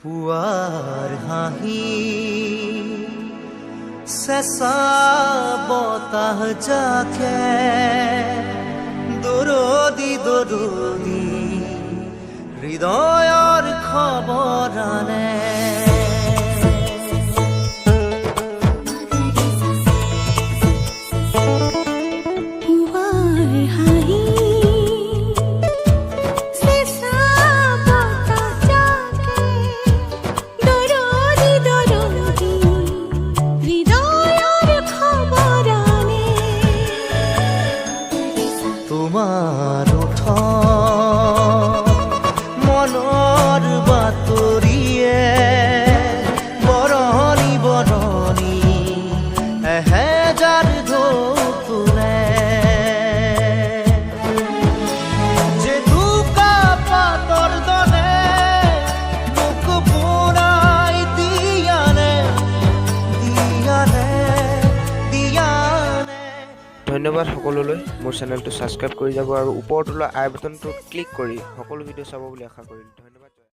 পুৱাৰ হাঁহি চেঁচা বতাহ জাকে দৰদি দৰদি হৃদয়ৰ খবৰ আনে তোমাৰ মনৰ বাতৰিয়ে বৰণি বৰণি এহেজাৰ ঢৌ তোলে জেতুকা পাতৰ দৰে মোক পুৰাই দিয়ানে ধন্যবাদ সকলোলৈ মোৰ চেনেলটো ছাবস্ক্ৰাইব কৰি যাব আৰু ওপৰত ওলোৱা আই বাটনটো ক্লিক কৰি সকলো ভিডিঅ' চাব বুলি আশা কৰিলোঁ।